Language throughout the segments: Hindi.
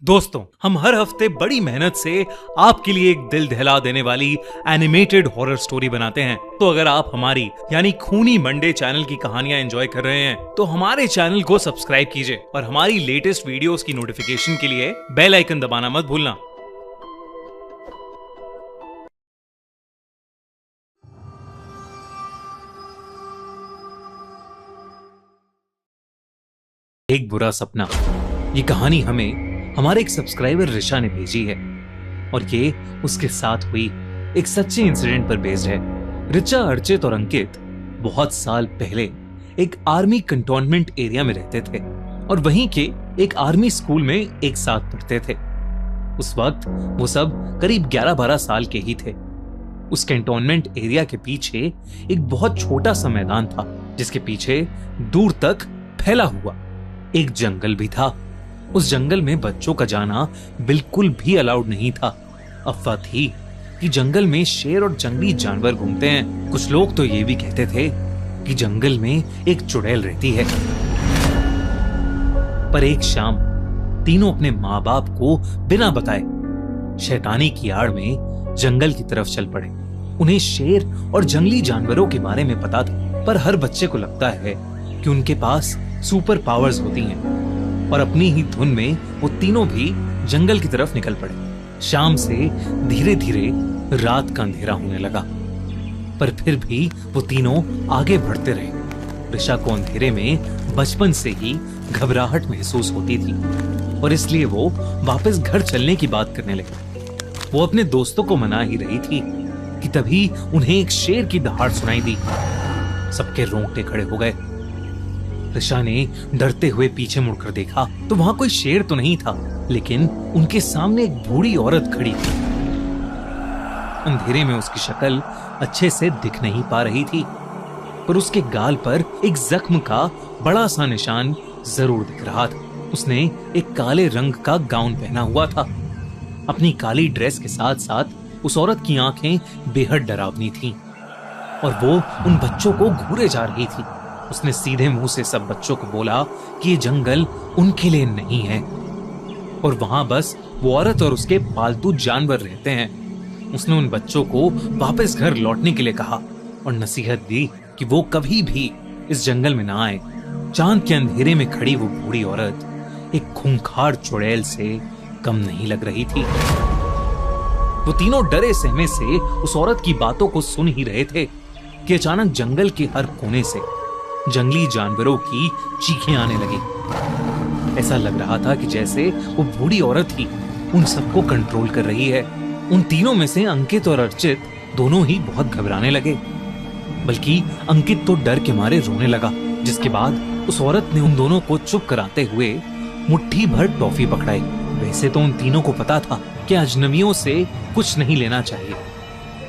दोस्तों, हम हर हफ्ते बड़ी मेहनत से आपके लिए एक दिल दहला देने वाली एनिमेटेड हॉरर स्टोरी बनाते हैं। तो अगर आप हमारी यानी खूनी मंडे चैनल की कहानियां एंजॉय कर रहे हैं तो हमारे चैनल को सब्सक्राइब कीजिए और हमारी लेटेस्ट वीडियोस की नोटिफिकेशन के लिए बेल आइकन दबाना मत भूलना। एक बुरा सपना, ये कहानी हमें हमारे एक सब्सक्राइबर ऋषा ने भेजी है और ये उसके साथ हुई एक सच्चे इंसिडेंट पर बेस्ड है। ऋचा, अर्चित और अंकित बहुत साल पहले एक आर्मी कंटोनमेंट एरिया में रहते थे और वहीं के एक आर्मी स्कूल में एक साथ पढ़ते थे। उस वक्त वो सब करीब 11-12 साल के ही थे। उस कंटोनमेंट एरिया के पीछे एक बहुत छोटा सा मैदान था जिसके पीछे दूर तक फैला हुआ एक जंगल भी था। उस जंगल में बच्चों का जाना बिल्कुल भी अलाउड नहीं था। अफवाह थी कि जंगल में शेर और जंगली जानवर घूमते हैं। कुछ लोग तो ये भी कहते थे कि जंगल में एक चुड़ैल रहती है। पर एक शाम तीनों अपने माँ बाप को बिना बताए शैतानी की आड़ में जंगल की तरफ चल पड़े। उन्हें शेर और जंगली जानवरों के बारे में पता था, पर हर बच्चे को लगता है कि उनके पास सुपर पावर्स होती हैं और अपनी ही धुन में वो तीनों भी जंगल की तरफ निकल पड़े। शाम से धीरे धीरे रात का अंधेरा होने लगा, पर फिर भी वो तीनों आगे बढ़ते रहे। ऋषा को अंधेरे में बचपन से ही घबराहट महसूस होती थी और इसलिए वो वापस घर चलने की बात करने लगी। वो अपने दोस्तों को मना ही रही थी कि तभी उन्हें एक शेर की दहाड़ सुनाई दी। सबके रोंगटे खड़े हो गए। ऋषा ने डरते हुए पीछे मुड़कर देखा तो वहां कोई शेर तो नहीं था, लेकिन उनके सामने एक बूढ़ी औरत खड़ी थी। अंधेरे में उसकी शक्ल अच्छे से दिख नहीं पा रही थी, पर उसके गाल पर एक जख्म का बड़ा सा निशान जरूर दिख रहा था। उसने एक काले रंग का गाउन पहना हुआ था। अपनी काली ड्रेस के साथ साथ उस औरत की आंखें बेहद डरावनी थीं और वो उन बच्चों को घूरे जा रही थी। उसने सीधे मुंह से सब बच्चों को बोला कि ये जंगल उनके लिए नहीं है और वहां बस वो औरत और उसके पालतू जानवर रहते हैं। उसने उन बच्चों को वापस घर लौटने के लिए कहा और नसीहत दी कि वो कभी भी इस जंगल में ना आए। चांद के अंधेरे में खड़ी वो बूढ़ी औरत एक खूंखार चुड़ैल से कम नहीं लग रही थी। वो तीनों डरे सहमे से उस औरत की बातों को सुन ही रहे थे कि अचानक जंगल के हर कोने से जंगली जानवरों की चीखें आने लगी। ऐसा लग रहा था कि जैसे वो बूढ़ी औरत ही उन सबको कंट्रोल कर रही है। उन तीनों में से अंकित और अर्चित दोनों ही बहुत घबराने लगे, बल्कि अंकित तो डर के मारे रोने लगा। जिसके बाद उस औरत ने उन दोनों को चुप कराते हुए मुट्ठी भर टॉफी पकड़ाई। वैसे तो उन तीनों को पता था कि अजनबियों से कुछ नहीं लेना चाहिए,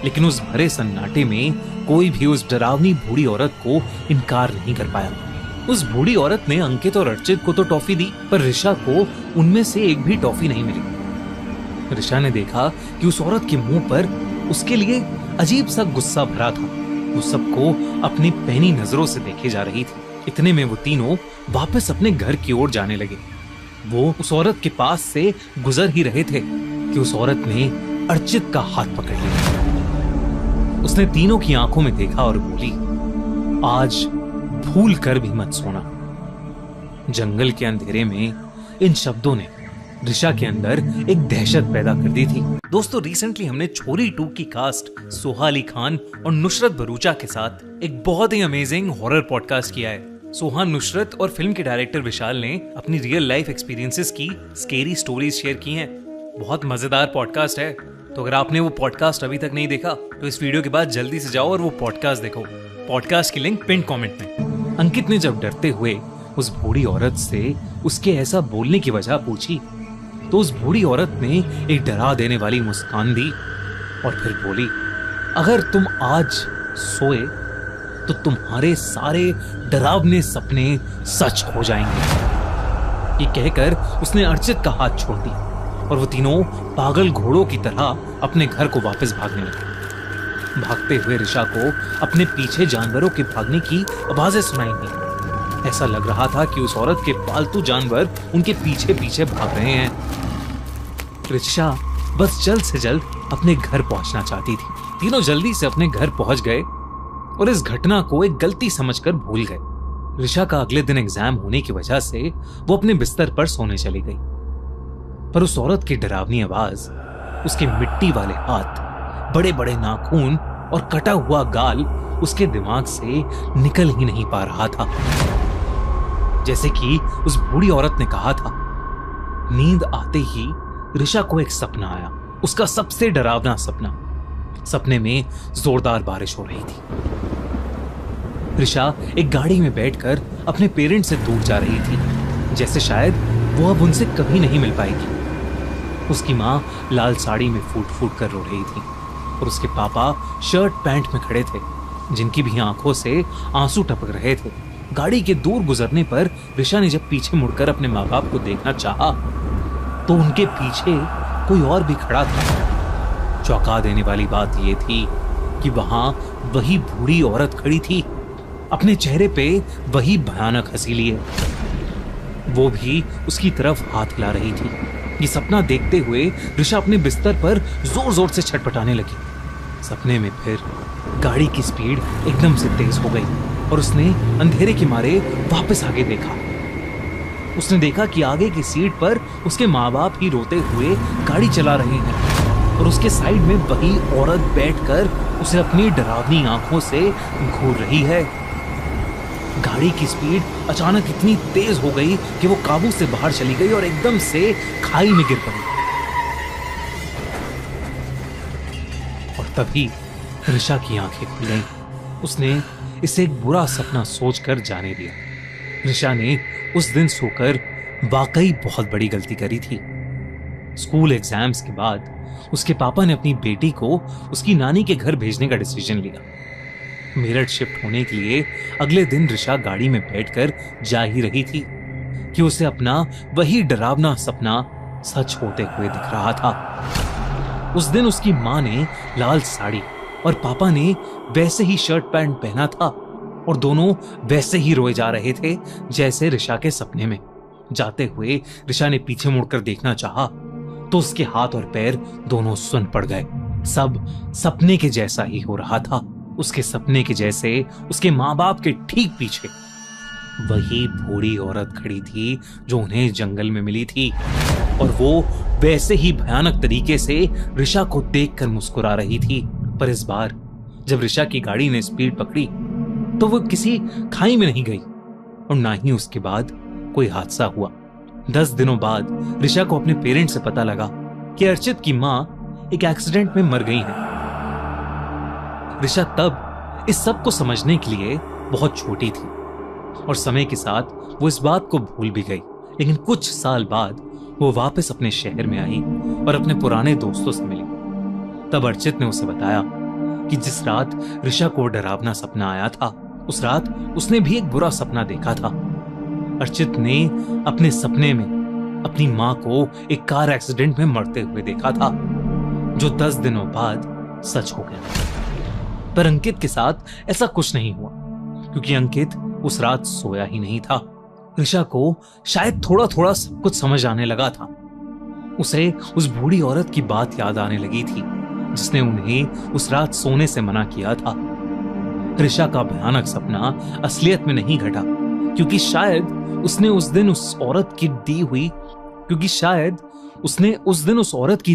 लेकिन उस भरे सन्नाटे में कोई भी उस डरावनी बूढ़ी औरत को इनकार नहीं कर पाया। उस बूढ़ी औरत ने अंकित और अर्चित को तो टॉफी दी, पर ऋषा को उनमें से एक भी टॉफी नहीं मिली। ऋषा ने देखा कि उस औरत के मुंह पर उसके लिए अजीब सा गुस्सा भरा था। वो सबको अपनी पैनी नजरों से देखे जा रही थी। इतने में वो तीनों वापस अपने घर की ओर जाने लगे। वो उस औरत के पास से गुजर ही रहे थे कि उस औरत ने अर्चित का हाथ पकड़ लिया। उसने तीनों की आंखों में देखा और बोली, आज भूल कर भी मत सोना। जंगल के अंधेरे में इन शब्दों ने ऋषा के अंदर एक दहशत पैदा कर दी थी। दोस्तों, रिसेंटली हमने छोरी 2 की कास्ट सोहा अली खान और नुसरत भरूचा के साथ एक बहुत ही अमेजिंग हॉरर पॉडकास्ट किया है। सोहा, नुसरत और फिल्म के डायरेक्टर विशाल ने अपनी रियल लाइफ एक्सपीरियंसेस की स्केरी स्टोरीज शेयर की हैं। बहुत मजेदार पॉडकास्ट है, तो अगर आपने वो पॉडकास्ट अभी तक नहीं देखा तो इस वीडियो के बाद जल्दी से जाओ और वो पॉडकास्ट देखो। पॉडकास्ट की लिंक पिन कमेंट में। अंकित ने जब डरते हुए उस बूढ़ी औरत से उसके ऐसा बोलने की वजह पूछी तो उस बूढ़ी औरत ने एक डरा देने वाली मुस्कान दी और फिर बोली, अगर तुम आज सोए तो तुम्हारे सारे डरावने सपने सच हो जाएंगे। ये कहकर उसने अर्चित का हाथ छोड़ दिया और वो तीनों पागल घोड़ों की तरह अपने घर को वापस भागने लगे। भागते हुए ऋषा को अपने पीछे जानवरों के भागने की आवाजें सुनाई दी। ऐसा लग रहा था कि उस औरत के पालतू जानवर उनके पीछे पीछे भाग रहे हैं। रिचा बस जल्द से जल्द अपने घर पहुंचना चाहती थी। तीनों जल्दी से अपने घर पहुंच गए और इस घटना को एक गलती समझकर भूल गए। रिचा का अगले दिन एग्जाम होने की वजह से वो अपने बिस्तर पर सोने चली गई, पर उस औरत की डरावनी आवाज, उसके मिट्टी वाले हाथ, बड़े बड़े नाखून और कटा हुआ गाल उसके दिमाग से निकल ही नहीं पा रहा था। जैसे कि उस बूढ़ी औरत ने कहा था। नींद आते ही रिचा को एक सपना आया, उसका सबसे डरावना सपना। सपने में जोरदार बारिश हो रही थी। रिचा एक गाड़ी में बैठकर अपने पेरेंट्स से दूर जा रही थी, जैसे शायद वो अब उनसे कभी नहीं मिल पाएगी। उसकी माँ लाल साड़ी में फूट फूट कर रो रही थी और उसके पापा शर्ट पैंट में खड़े थे, जिनकी भी आंखों से आंसू टपक रहे थे। गाड़ी के दूर गुजरने पर रिचा ने जब पीछे मुड़कर अपने माँ बाप को देखना चाहा, तो उनके पीछे कोई और भी खड़ा था। चौंका देने वाली बात यह थी कि वहां वही बूढ़ी औरत खड़ी थी, अपने चेहरे पे वही भयानक हंसी लिए। वो भी उसकी तरफ हाथ हिला रही थी। ये सपना देखते हुए रिचा अपने बिस्तर पर जोर जोर से छटपटाने लगी। सपने में फिर गाड़ी की स्पीड एकदम से तेज हो गई और उसने अंधेरे के मारे वापस आगे देखा। उसने देखा कि आगे की सीट पर उसके माँ बाप ही रोते हुए गाड़ी चला रहे हैं और उसके साइड में वही औरत बैठकर उसे अपनी डरावनी आंखों से घूर रही है। गाड़ी की स्पीड अचानक इतनी तेज हो गई कि वो काबू से बाहर चली गई और एकदम से खाई में गिर पड़ी। और तभी रिचा की आंखें खुल गईं। उसने इसे एक बुरा सपना सोचकर जाने दिया। रिचा ने उस दिन सोकर वाकई बहुत बड़ी गलती करी थी। स्कूल एग्जाम्स के बाद उसके पापा ने अपनी बेटी को उसकी नानी के घर भेजने का डिसीजन लिया। मेरठ शिफ्ट होने के लिए अगले दिन रिचा गाड़ी में बैठकर जा ही रही थी कि उसे अपना वही डरावना सपना सच होते हुए दिख रहा था। उस दिन उसकी माँ ने लाल साड़ी और पापा ने वैसे ही शर्ट पैंट पहना था और दोनों वैसे ही रोए जा रहे थे जैसे रिचा के सपने में। जाते हुए रिचा ने पीछे मुड़कर देखना चाहा तो उसके हाथ और पैर दोनों सुन पड़ गए। सब सपने के जैसा ही हो रहा था। उसके सपने के जैसे उसके माँ बाप के ठीक पीछे वही बूढ़ी औरत खड़ी थी जो उन्हें जंगल में मिली थी और वो वैसे ही भयानक तरीके से रिचा को देखकर मुस्कुरा रही थी। पर इस बार जब रिचा की गाड़ी ने स्पीड पकड़ी तो वो किसी खाई में नहीं गई और ना ही उसके बाद कोई हादसा हुआ। 10 दिनों बाद रिचा को अपने पेरेंट्स से पता लगा कि अर्चित की माँ एक एक्सीडेंट में मर गई है। रिचा तब इस सब को समझने के लिए बहुत छोटी थी और समय के साथ वो इस बात को भूल भी गई। लेकिन कुछ साल बाद वो वापस अपने शहर में आई और अपने पुराने दोस्तों से मिली। तब अर्चित ने उसे बताया कि जिस रात रिचा को डरावना सपना आया था, उस रात उसने भी एक बुरा सपना देखा था। अर्चित ने अपने सपने में अपनी माँ को एक कार एक्सीडेंट में मरते हुए देखा था, जो 10 दिनों बाद सच हो गया। पर अंकित के साथ ऐसा कुछ नहीं हुआ, क्योंकि अंकित उस रात सोया ही नहीं था। रिचा को शायद थोड़ा थोड़ा सब कुछ समझ आने लगा था। उसे उस बूढ़ी औरत की बात याद आने लगी थी जिसने उन्हें उस रात सोने से मना किया था। रिचा का भयानक सपना असलियत में नहीं घटा, क्योंकि शायद उसने उस दिन उस औरत की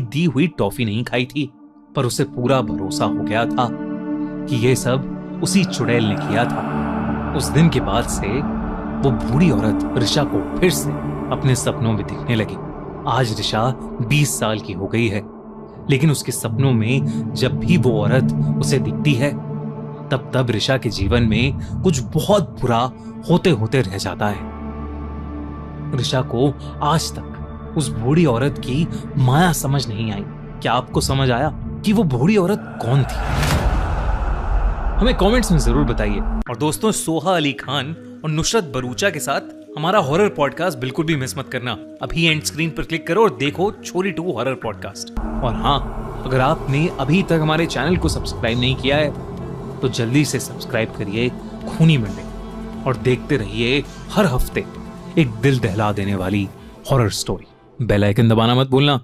दी हुई टॉफी नहीं खाई थी। पर उसे पूरा भरोसा हो गया था कि यह सब उसी चुड़ैल ने किया था। उस दिन के बाद से वो बूढ़ी औरत रिचा को फिर से अपने सपनों में दिखने लगी। आज रिचा 20 साल की हो गई है, लेकिन उसके सपनों में जब भी वो औरत उसे दिखती है तब रिचा के जीवन में कुछ बहुत बुरा होते होते रह जाता है। रिचा को आज तक उस बूढ़ी औरत की माया समझ नहीं आई। क्या आपको समझ आया कि वो बूढ़ी औरत कौन थी? हमें कमेंट्स में जरूर बताइए। और दोस्तों, सोहा अली खान और नुसरत भरूचा के साथ हमारा हॉरर पॉडकास्ट बिल्कुल भी मिस मत करना। अभी एंड स्क्रीन पर क्लिक करो और देखो छोरी 2 हॉरर पॉडकास्ट। और हाँ, अगर आपने अभी तक हमारे चैनल को सब्सक्राइब नहीं किया है तो जल्दी से सब्सक्राइब करिए खूनी मंडे और देखते रहिए हर हफ्ते एक दिल दहला देने वाली हॉरर स्टोरी। बेल आइकन दबाना मत भूलना।